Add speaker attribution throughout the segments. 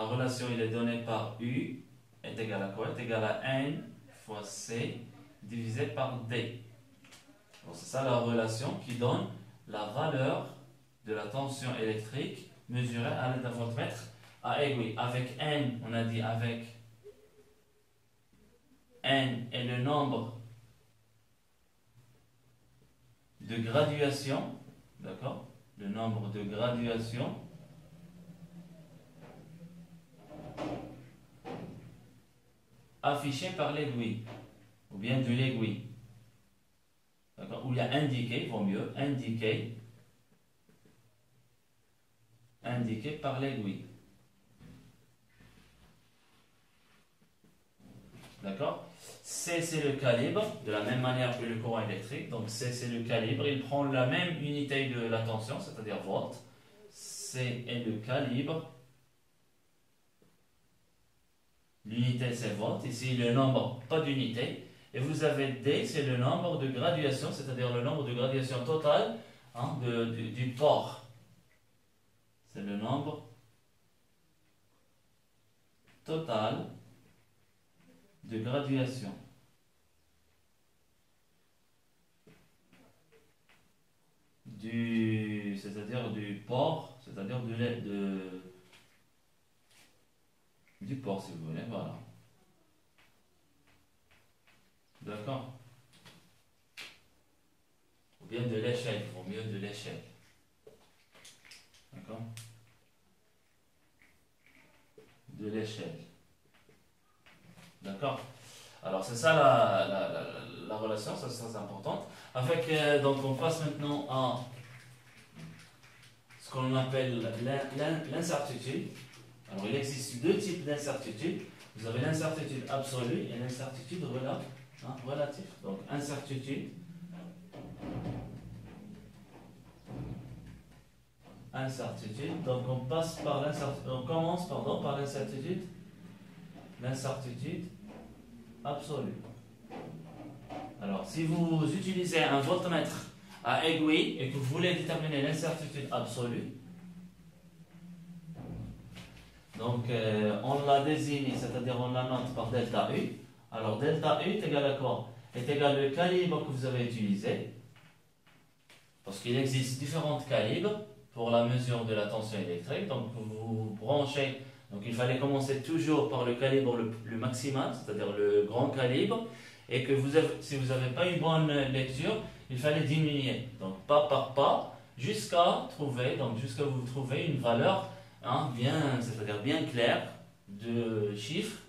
Speaker 1: relation il est donnée par U est égal à quoi? Est égal à N fois C divisé par D. C'est ça la relation qui donne la valeur de la tension électrique mesurée à l'aide d'un voltmètre à aiguille. Avec N, on a dit avec N est le nombre de graduations, d'accord? Le nombre de graduations affiché par l'aiguille, ou bien de l'aiguille. D'accord? Ou il y a indiqué, il vaut mieux, indiqué par l'aiguille. D'accord? C, c'est le calibre, de la même manière que le courant électrique. Donc C, c'est le calibre. Il prend la même unité de la tension, c'est-à-dire volts. C est le calibre. L'unité, c'est volt. Ici, le nombre, pas d'unité. Et vous avez D, c'est le nombre de graduations, c'est-à-dire le nombre de graduations totales du port. C'est le nombre total de graduation. C'est-à-dire du port, c'est-à-dire du port, si vous voulez, voilà. D'accord? Ou bien de l'échelle, il vaut mieux de l'échelle. D'accord? De l'échelle. D'accord? Alors c'est ça la relation, ça c'est très importante. Avec, donc on passe maintenant à ce qu'on appelle l'incertitude. Alors il existe deux types d'incertitude. Vous avez l'incertitude absolue et l'incertitude relative. Donc incertitude. Donc on passe par l'incertitude. On commence par l'incertitude. L'incertitude absolue. Alors si vous utilisez un voltmètre à aiguille et que vous voulez déterminer l'incertitude absolue, donc on la désigne, c'est-à-dire on la note par delta U. Alors delta U est égal à quoi? Est égal au calibre que vous avez utilisé, parce qu'il existe différents calibres pour la mesure de la tension électrique. Donc vous branchez, donc il fallait commencer toujours par le calibre le maximal, c'est-à-dire le grand calibre, et que si vous n'avez pas une bonne lecture, il fallait diminuer, donc pas par pas, jusqu'à que vous trouvez une valeur c'est-à-dire bien claire de chiffres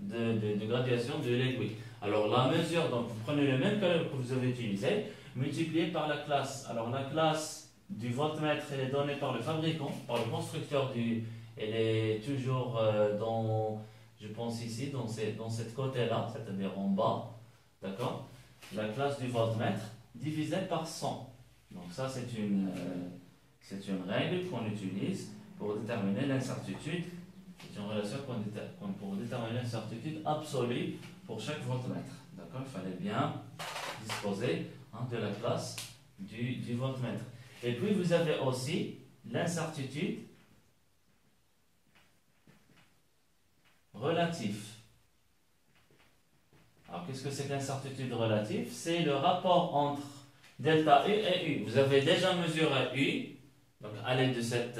Speaker 1: de graduation de l'aiguille. Alors la mesure, donc vous prenez le même calibre que vous avez utilisé, multiplié par la classe. Alors la classe du voltmètre, elle est donnée par le fabricant, par le constructeur elle est toujours je pense ici, dans cette côté-là, c'est-à-dire en bas, d'accord? La classe du voltmètre divisée par 100. Donc ça c'est une règle qu'on utilise pour déterminer l'incertitude. C'est une relation pour déterminer l'incertitude absolue pour chaque voltmètre. D'accord? Il fallait bien disposer de la classe du voltmètre. Et puis vous avez aussi l'incertitude relative. Alors qu'est-ce que c'est que l'incertitude relative? C'est le rapport entre delta U et U. Vous avez déjà mesuré U. Donc, à l'aide de cette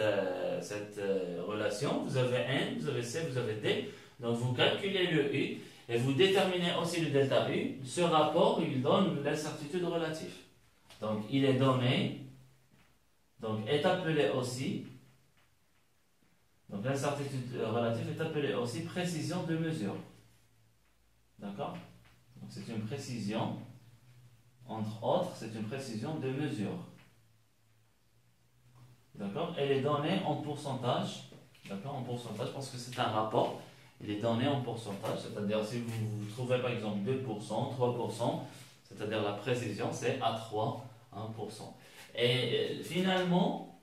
Speaker 1: relation, vous avez N, vous avez C, vous avez D. Donc, vous calculez le U et vous déterminez aussi le delta U. Ce rapport, il donne l'incertitude relative. Donc, il est donné, donc est appelé aussi, donc l'incertitude relative est appelée aussi précision de mesure. D'accord? Donc, c'est une précision, entre autres, c'est une précision de mesure. D'accord? Elle est donnée en pourcentage. D'accord? En pourcentage, parce que c'est un rapport. Il est donné en pourcentage, c'est-à-dire si vous trouvez par exemple 2%, 3%, c'est-à-dire la précision, c'est à 3, 1%. Et finalement,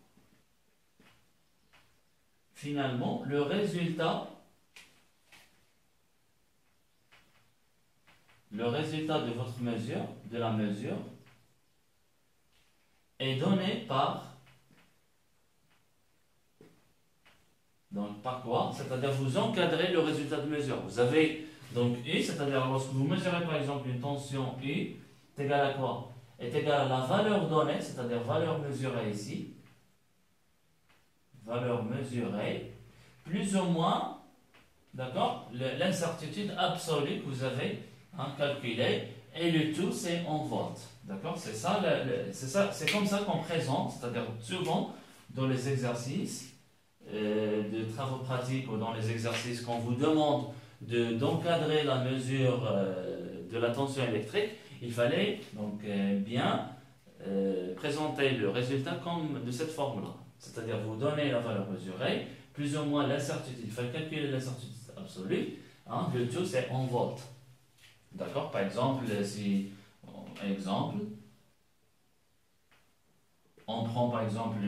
Speaker 1: le résultat de votre mesure, de la mesure, est donné par Donc, par quoi? C'est-à-dire vous encadrez le résultat de mesure. Vous avez donc U, c'est-à-dire lorsque vous mesurez par exemple une tension U, est égal à quoi? Est égal à la valeur donnée, c'est-à-dire valeur mesurée ici, valeur mesurée, plus ou moins, d'accord, l'incertitude absolue que vous avez calculée, et le tout c'est en volts. D'accord? C'est ça, c'est comme ça qu'on présente, c'est-à-dire souvent dans les exercices de travaux pratiques ou dans les exercices qu'on vous demande d'encadrer la mesure de la tension électrique, il fallait donc bien présenter le résultat comme de cette forme-là. C'est-à-dire vous donnez la valeur mesurée, plus ou moins l'incertitude, il faut calculer l'incertitude absolue, le tout c'est en volts. D'accord? Par exemple, on prend par exemple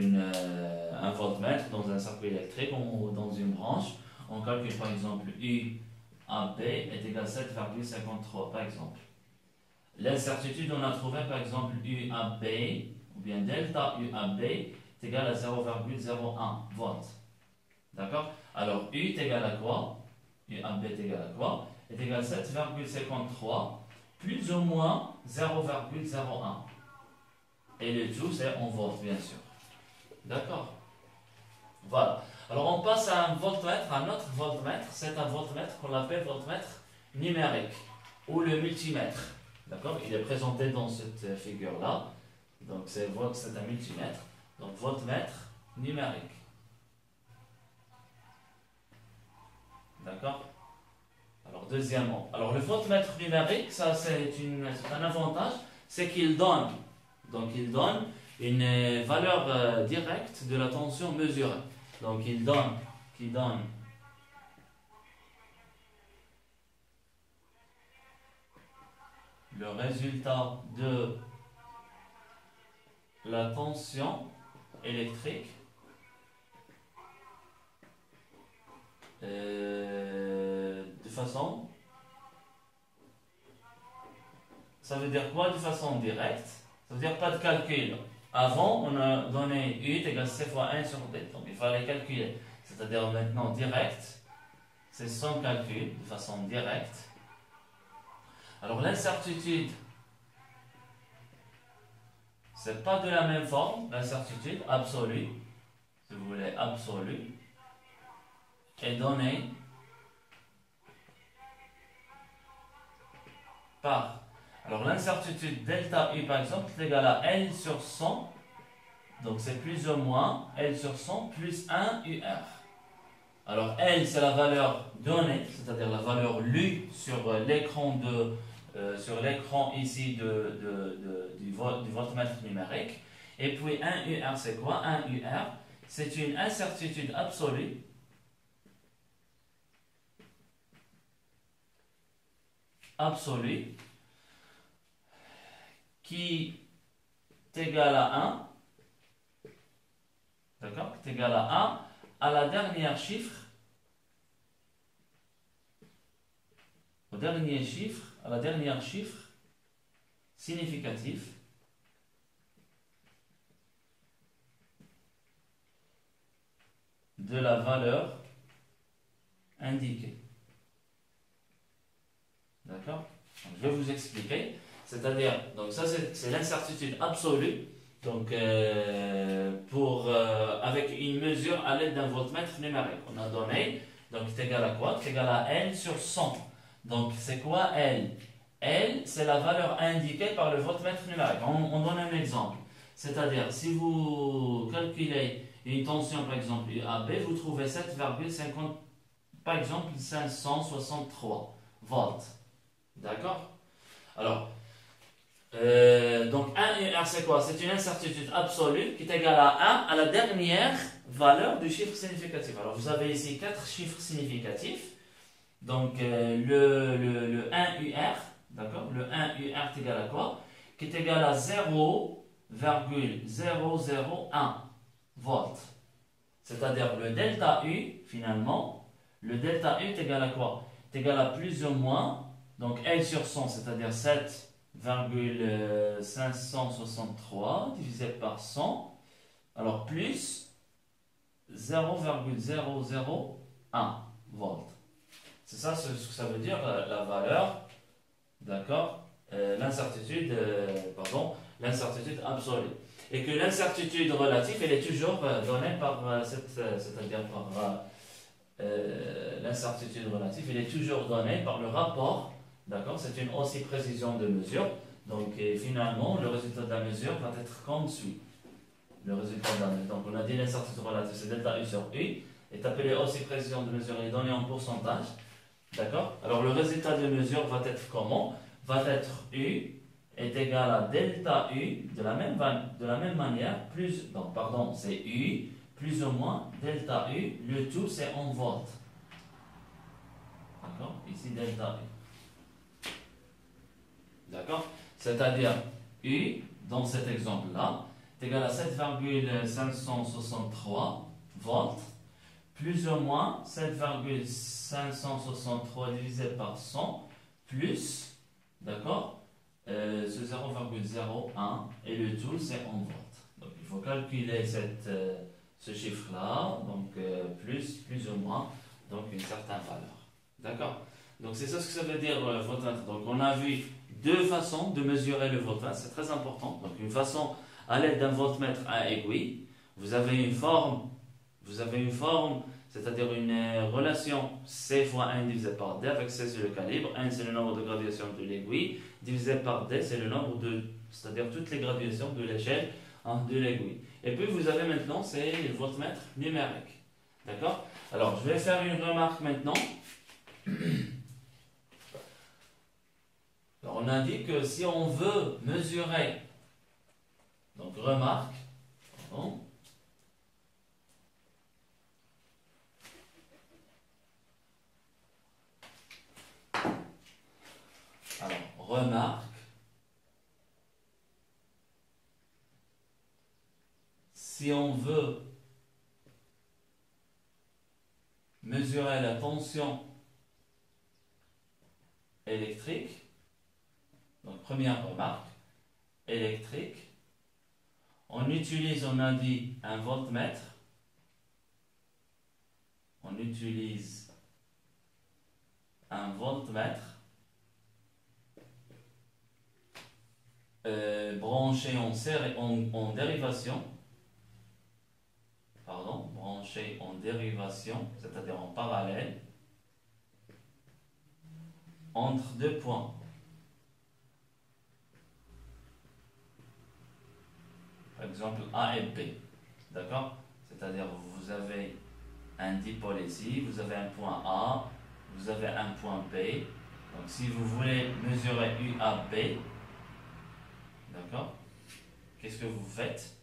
Speaker 1: un voltmètre dans un circuit électrique ou dans une branche, on calcule par exemple U AB est égal à 7,53 par exemple. L'incertitude, on a trouvé par exemple UAB ou bien delta UAB est égal à 0,01 volts. D'accord? Alors U est égal à quoi? UAB est égal à quoi? Est égal à 7,53 plus ou moins 0,01. Et le tout, c'est en volts, bien sûr. D'accord? Voilà. Alors, on passe à un voltmètre, un autre voltmètre. C'est un voltmètre qu'on appelle voltmètre numérique ou le multimètre. D'accord? Il est présenté dans cette figure-là. Donc, c'est un multimètre. Donc, voltmètre numérique. D'accord? Alors, deuxièmement. Alors, le voltmètre numérique, ça, c'est un avantage, c'est qu'il donne. Donc, il donne une valeur directe de la tension mesurée. Donc, il donne le résultat de la tension électrique de façon, ça veut dire quoi de façon directe? Ça veut dire pas de calcul. Avant, on a donné U est égal à C fois 1 sur D, donc il fallait calculer. C'est-à-dire maintenant direct, c'est sans calcul, de façon directe. Alors l'incertitude, c'est pas de la même forme, l'incertitude absolue, si vous voulez, absolue, est donnée par, alors l'incertitude delta U par exemple est égale à L sur 100, donc c'est plus ou moins L sur 100 plus 1 UR. Alors L c'est la valeur donnée, c'est-à-dire la valeur lue sur l'écran ici du voltmètre numérique. Et puis 1 UR c'est quoi? 1 UR c'est une incertitude absolue qui est égale à 1, d'accord, qui est égale à 1 à la dernière chiffre, à la dernière chiffre significatif de la valeur indiquée. D'accord? Je vais vous expliquer. C'est-à-dire, donc ça c'est l'incertitude absolue. Donc, avec une mesure à l'aide d'un voltmètre numérique. On a donné, donc c'est égal à quoi? C'est égal à L sur 100. Donc, c'est quoi L? L, c'est la valeur indiquée par le voltmètre numérique. On donne un exemple. C'est-à-dire, si vous calculez une tension, par exemple, UAB, vous trouvez 7,50, par exemple, 563 volts. D'accord? Alors, donc 1 UR c'est quoi? C'est une incertitude absolue qui est égale à 1 à la dernière valeur du chiffre significatif. Alors vous avez ici 4 chiffres significatifs. Donc le 1 UR, d'accord? Le 1 UR est égal à quoi? Qui est égal à 0,001 volts. C'est-à-dire le delta U, finalement, le delta U est égal à quoi? Est égal à plus ou moins, donc L sur 100, c'est-à-dire 7,563 divisé par 100, alors plus 0,001 volts. C'est ça ce que ça veut dire, la valeur, d'accord, l'incertitude, l'incertitude absolue. Et que l'incertitude relative, elle est toujours donnée par l'incertitude relative, elle est toujours donnée par le rapport, d'accord, c'est une aussi précision de mesure. Donc finalement, le résultat de la mesure va être comme suit. Le résultat de la mesure. Donc on a dit l'incertitude relative, c'est delta U sur U, est appelé aussi précision de mesure, elle est donnée en pourcentage. D'accord? Alors le résultat de mesure va être comment? Va être U est égal à delta U de la même manière, c'est U plus ou moins delta U, le tout c'est en volts. D'accord? Ici delta U. D'accord? C'est-à-dire U, dans cet exemple-là, est égal à 7,563 volts, plus ou moins 7,563 divisé par 100, plus, d'accord, ce 0,01, et le tout, c'est en volts. Donc, il faut calculer ce chiffre-là, donc plus ou moins, donc une certaine valeur. D'accord? Donc, c'est ça ce que ça veut dire voltmètre. Donc, on a vu deux façons de mesurer le voltmètre, c'est très important. Donc, une façon à l'aide d'un voltmètre à aiguille, vous avez une forme, c'est-à-dire une relation C fois 1 divisé par D, avec C c'est le calibre, 1 c'est le nombre de graduations de l'aiguille, divisé par D c'est le nombre c'est-à-dire toutes les graduations de l'échelle de l'aiguille. Et puis vous avez maintenant, c'est le voltmètre numérique. D'accord? Alors je vais faire une remarque maintenant. Alors on a dit que si on veut mesurer, donc remarque, pardon, alors, remarque, si on veut mesurer la tension électrique, donc première remarque, électrique, on utilise, on a dit, un voltmètre, on utilise un voltmètre branché en dérivation, branché en dérivation, c'est-à-dire en parallèle, entre deux points. Par exemple A et B. D'accord? C'est-à-dire vous avez un dipôle ici, vous avez un point A, vous avez un point B. Donc si vous voulez mesurer UAB, d'accord? Qu'est-ce que vous faites?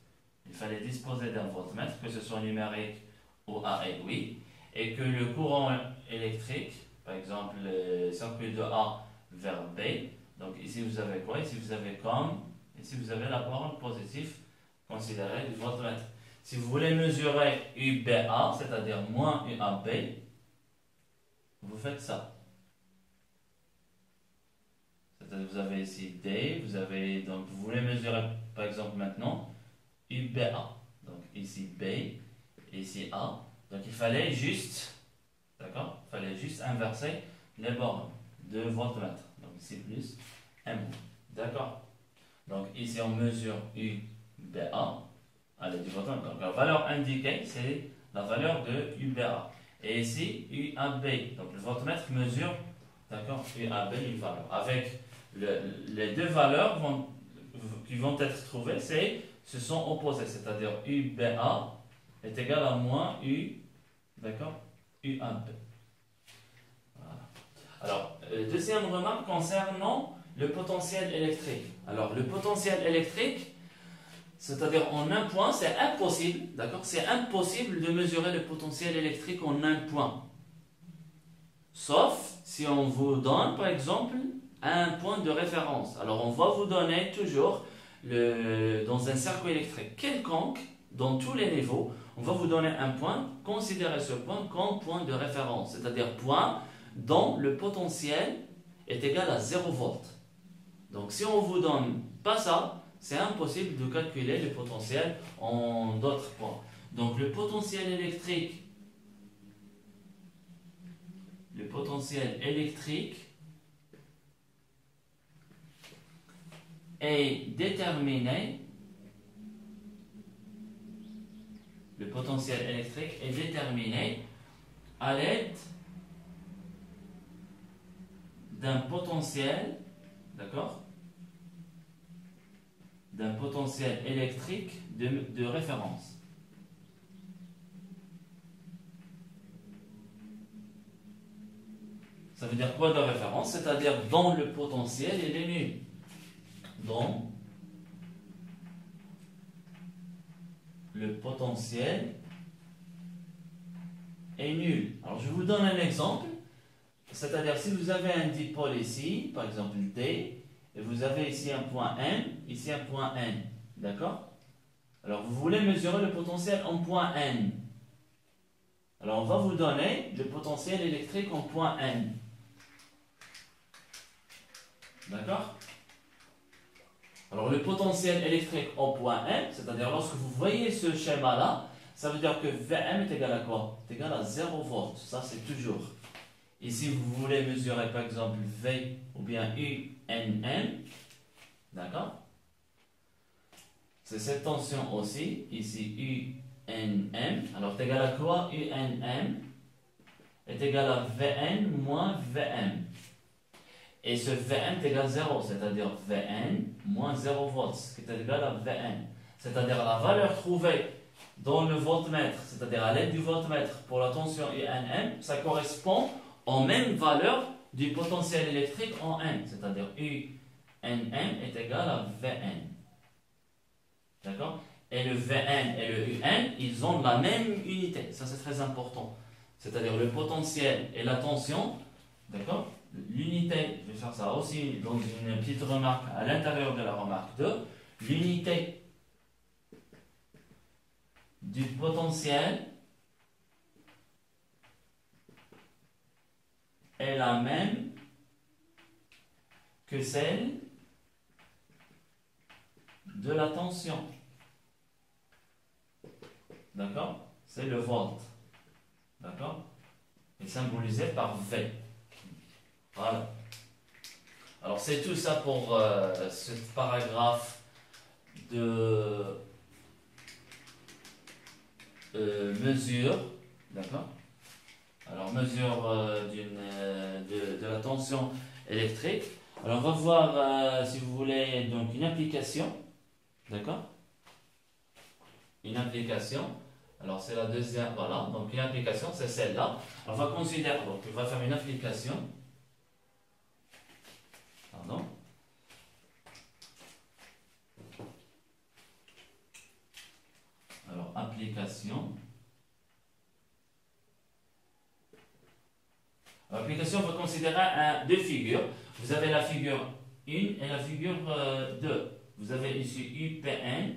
Speaker 1: Il fallait disposer d'un voltmètre, que ce soit numérique ou à aiguille, et que le courant électrique, par exemple le circuit de A vers B, donc ici vous avez quoi? Ici vous avez comme, ici vous avez la parole positive considérée du voltmètre. Si vous voulez mesurer UBA, c'est-à-dire moins UAB, vous faites ça. C'est-à-dire vous avez ici D, donc vous voulez mesurer par exemple maintenant UBA. Donc ici B, ici A. Donc il fallait juste, d'accord? Il fallait juste inverser les bornes de voltmètre. Donc ici plus M. D'accord? Donc ici on mesure UBA à l'aide du voltmètre. Donc la valeur indiquée c'est la valeur de UBA. Et ici UAB. Donc le voltmètre mesure, d'accord, UAB une valeur. Avec les deux valeurs qui vont être trouvées, ce sont opposés, c'est-à-dire UBA est égal à moins U, d'accord, UAB. Voilà. Alors, deuxième remarque concernant le potentiel électrique. Alors, le potentiel électrique, c'est-à-dire en un point, c'est impossible, d'accord, c'est impossible de mesurer le potentiel électrique en un point. Sauf si on vous donne, par exemple, un point de référence. Alors, on va vous donner toujours, dans un circuit électrique quelconque, dans tous les niveaux, on va vous donner un point, considérez ce point comme point de référence, c'est-à-dire point dont le potentiel est égal à 0 volts. Donc, si on ne vous donne pas ça, c'est impossible de calculer le potentiel en d'autres points. Donc le potentiel électrique est déterminé. Le potentiel électrique est déterminé à l'aide d'un potentiel, d'accord, d'un potentiel électrique de référence. Ça veut dire quoi de référence? C'est-à-dire dont le potentiel il est nul. Dont le potentiel est nul. Alors je vous donne un exemple. C'est-à-dire si vous avez un dipôle ici, par exemple D, et vous avez ici un point M, ici un point N. D'accord? Alors vous voulez mesurer le potentiel en point N. Alors on va vous donner le potentiel électrique en point N. D'accord? Alors le potentiel électrique en point M, c'est-à-dire lorsque vous voyez ce schéma-là, ça veut dire que Vm est égal à quoi? C'est égal à 0 volts. Ça c'est toujours. Ici vous voulez mesurer par exemple V ou bien UNM. D'accord? C'est cette tension aussi. Ici UNM. Alors c'est égal à quoi? UNM est égal à Vn moins Vm. Et ce Vn est égal à 0, c'est-à-dire Vn moins 0 volts, qui est égal à Vn. C'est-à-dire la valeur trouvée dans le voltmètre, c'est-à-dire à l'aide du voltmètre pour la tension UNM, ça correspond aux mêmes valeurs du potentiel électrique en N, c'est-à-dire UNM est égal à Vn. D'accord? Et le Vn et le Un, ils ont la même unité, ça c'est très important. C'est-à-dire le potentiel et la tension, d'accord? L'unité, je vais faire ça aussi dans une petite remarque à l'intérieur de la remarque 2, l'unité du potentiel est la même que celle de la tension. D'accord? C'est le volt. D'accord? Et symbolisé par V. Voilà. Alors c'est tout ça pour ce paragraphe de mesure. D'accord? Alors mesure de la tension électrique. Alors on va voir si vous voulez donc une application. D'accord? Une application. Alors c'est la deuxième. Voilà. Donc une application c'est celle-là. On va considérer. Donc on va faire une application. Pardon. Alors, application. Application, on va considérer deux figures. Vous avez la figure 1 et la figure 2. Vous avez ici UPN.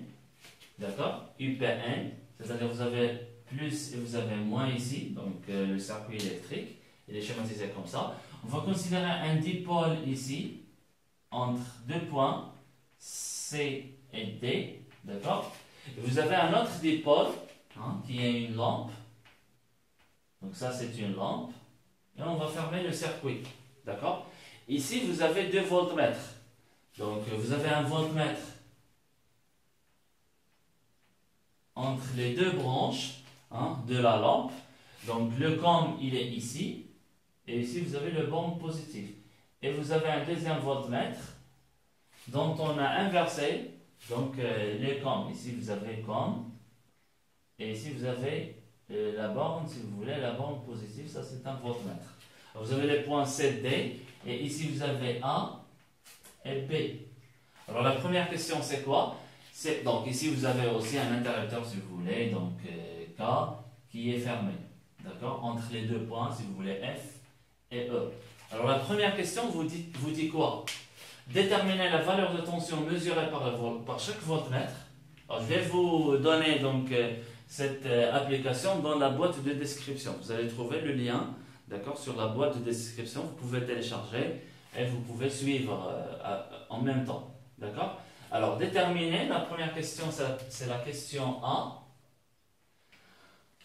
Speaker 1: D'accord? UPN. C'est-à-dire vous avez plus et vous avez moins ici. Donc, le circuit électrique. Il est schématisé comme ça. On va considérer un dipôle ici. Entre deux points C et D, d'accord? Vous avez un autre dipôle qui est une lampe. Donc ça c'est une lampe. Et on va fermer le circuit, d'accord? Ici vous avez deux voltmètres. Donc vous avez un voltmètre entre les deux branches de la lampe. Donc le COM il est ici. Et ici vous avez le borne positif. Et vous avez un deuxième voltmètre dont on a inversé donc les COM. Ici vous avez COM et ici vous avez la borne, si vous voulez, la borne positive, ça c'est un voltmètre. Alors, vous avez les points C, D et ici vous avez A et B. Alors la première question c'est quoi? Donc ici vous avez aussi un interrupteur si vous voulez, donc K qui est fermé, d'accord, entre les deux points si vous voulez F et E. Alors la première question vous dit quoi? Déterminer la valeur de tension mesurée par chaque voltmètre. Alors, je vais vous donner donc cette application dans la boîte de description. Vous allez trouver le lien, d'accord, sur la boîte de description. Vous pouvez télécharger et vous pouvez suivre en même temps, d'accord. Alors déterminer, la première question c'est la question A.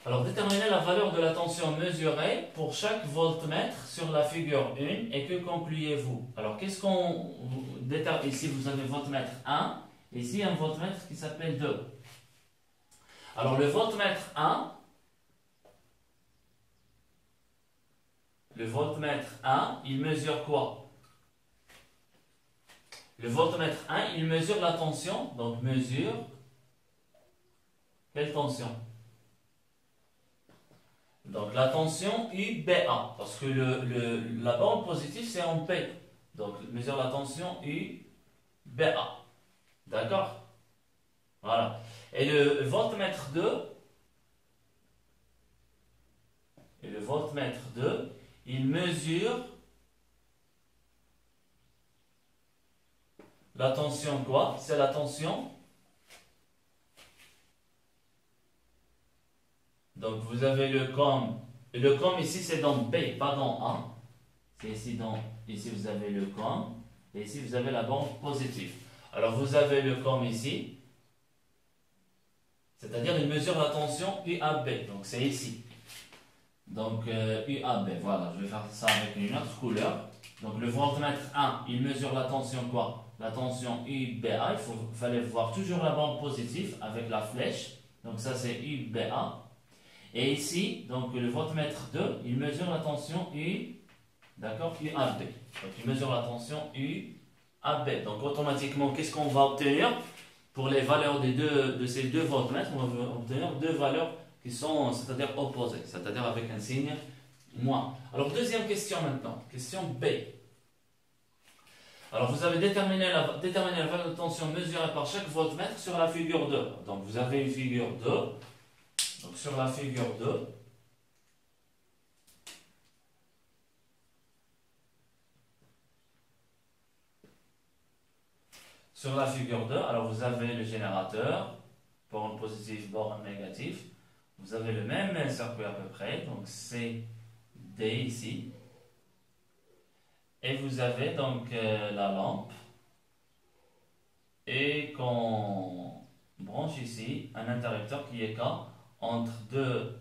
Speaker 1: Alors, déterminez la valeur de la tension mesurée pour chaque voltmètre sur la figure 1 et que concluez-vous? Alors, qu'est-ce qu'on détermine? Ici, vous avez voltmètre 1, ici un voltmètre qui s'appelle 2. Alors, le voltmètre 1, il mesure quoi? Le voltmètre 1, il mesure la tension, donc mesure quelle tension? Donc la tension UBA, parce que la borne positive c'est en P. Donc mesure la tension UBA. D'accord? Voilà. Et le voltmètre 2, il mesure la tension quoi? C'est la tension. Donc vous avez le COM. Le COM ici c'est dans B, pas dans A. C'est ici ici vous avez le COM. Et ici vous avez la borne positive. Alors vous avez le COM ici. C'est-à-dire il mesure la tension UAB. Donc c'est ici. Donc UAB, voilà, je vais faire ça avec une autre couleur. Donc le voltmètre 1, il mesure la tension quoi? La tension UBA. Il fallait voir toujours la borne positive avec la flèche. Donc ça c'est UBA. Et ici, donc le voltmètre 2, il mesure la tension d'accord, UAB. Donc il mesure la tension UAB. Donc automatiquement, qu'est-ce qu'on va obtenir pour les valeurs de ces deux voltmètres? On va obtenir deux valeurs qui sont, c'est-à-dire opposées, c'est-à-dire avec un signe moins. Alors deuxième question maintenant, question B. Alors vous avez déterminé la valeur de tension mesurée par chaque voltmètre sur la figure 2. Donc vous avez une figure 2. Donc sur la figure 2, alors vous avez le générateur, borne positive, borne négative. Vous avez le même circuit à peu près, donc c'est D ici. Et vous avez donc la lampe. Et qu'on branche ici un interrupteur qui est K entre deux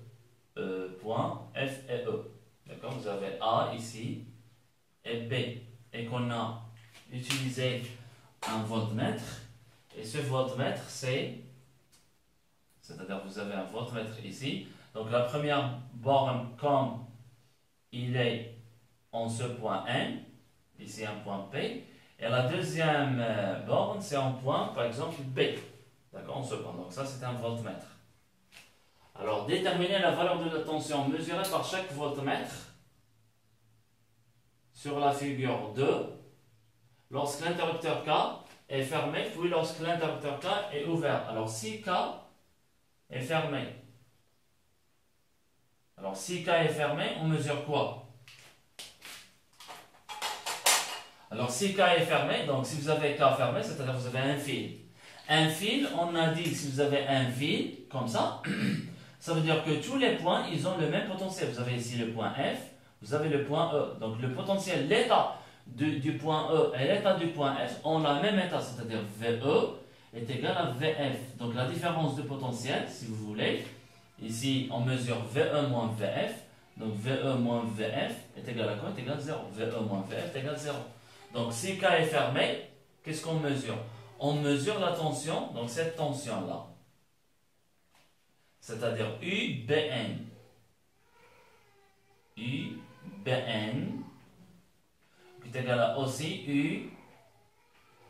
Speaker 1: points F et E. D'accord? Vous avez A ici et B. Et qu'on a utilisé un voltmètre. Et ce voltmètre, c'est-à-dire vous avez un voltmètre ici. Donc la première borne, comme il est en ce point N, ici un point P. Et la deuxième borne, c'est en point, par exemple, B. D'accord? En ce point. Donc ça, c'est un voltmètre. Alors, déterminer la valeur de la tension mesurée par chaque voltmètre sur la figure 2 lorsque l'interrupteur K est fermé, puis lorsque l'interrupteur K est ouvert. Alors, si K est fermé, on mesure quoi? Alors, si K est fermé, donc si vous avez K fermé, c'est-à-dire que vous avez un fil. Un fil, on a dit, si vous avez un fil, comme ça, ça veut dire que tous les points, ils ont le même potentiel. Vous avez ici le point F, vous avez le point E. Donc le potentiel, l'état du point E et l'état du point F ont le même état, c'est-à-dire VE est égal à VF. Donc la différence de potentiel, si vous voulez, ici on mesure VE moins VF. Donc VE moins VF est égal à quoi? Est égal à 0. VE moins VF est égal à 0. Donc si K est fermé, qu'est-ce qu'on mesure? On mesure la tension, donc cette tension-là. C'est-à-dire UBN. UBN est égal à aussi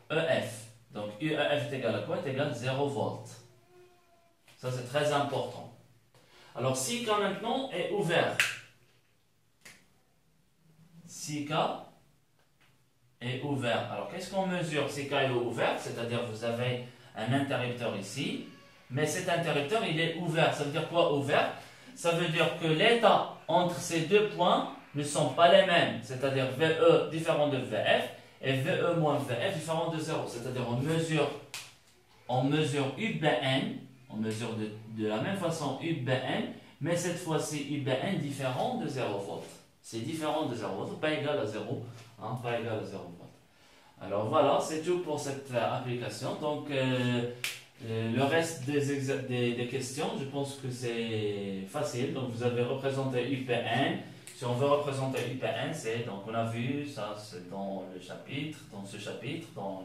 Speaker 1: UEF. Donc UEF est égal à quoi? Est égal à 0 volts. Ça c'est très important. Alors si K maintenant est ouvert. Si K est ouvert. Alors qu'est-ce qu'on mesure si K est ouvert? C'est-à-dire vous avez un interrupteur ici. Mais cet interrupteur, il est ouvert. Ça veut dire quoi ouvert? Ça veut dire que l'état entre ces deux points ne sont pas les mêmes. C'est-à-dire VE différent de VF et VE moins VF différent de 0. C'est-à-dire on mesure UBN, on mesure de la même façon UBN, mais cette fois-ci UBN différent de 0 volts. C'est différent de 0 volts, pas égal à 0. Hein, pas égal à 0 volts. Alors voilà, c'est tout pour cette application. Donc, Le reste des questions, je pense que c'est facile. Donc, vous avez représenté UP1. Si on veut représenter UP1, c'est, donc on a vu, ça c'est dans le chapitre, dans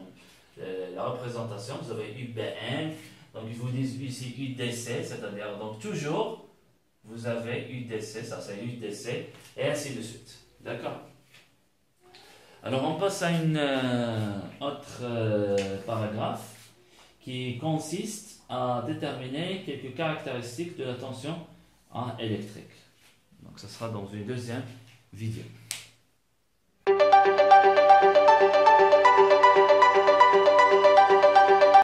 Speaker 1: la représentation, vous avez UP1. Donc, ils vous disent ici UDC, c'est-à-dire, donc toujours, vous avez UDC, ça c'est UDC, et ainsi de suite. D'accord? Alors, on passe à une autre paragraphe qui consiste à déterminer quelques caractéristiques de la tension électrique. Donc, ça sera dans une deuxième vidéo.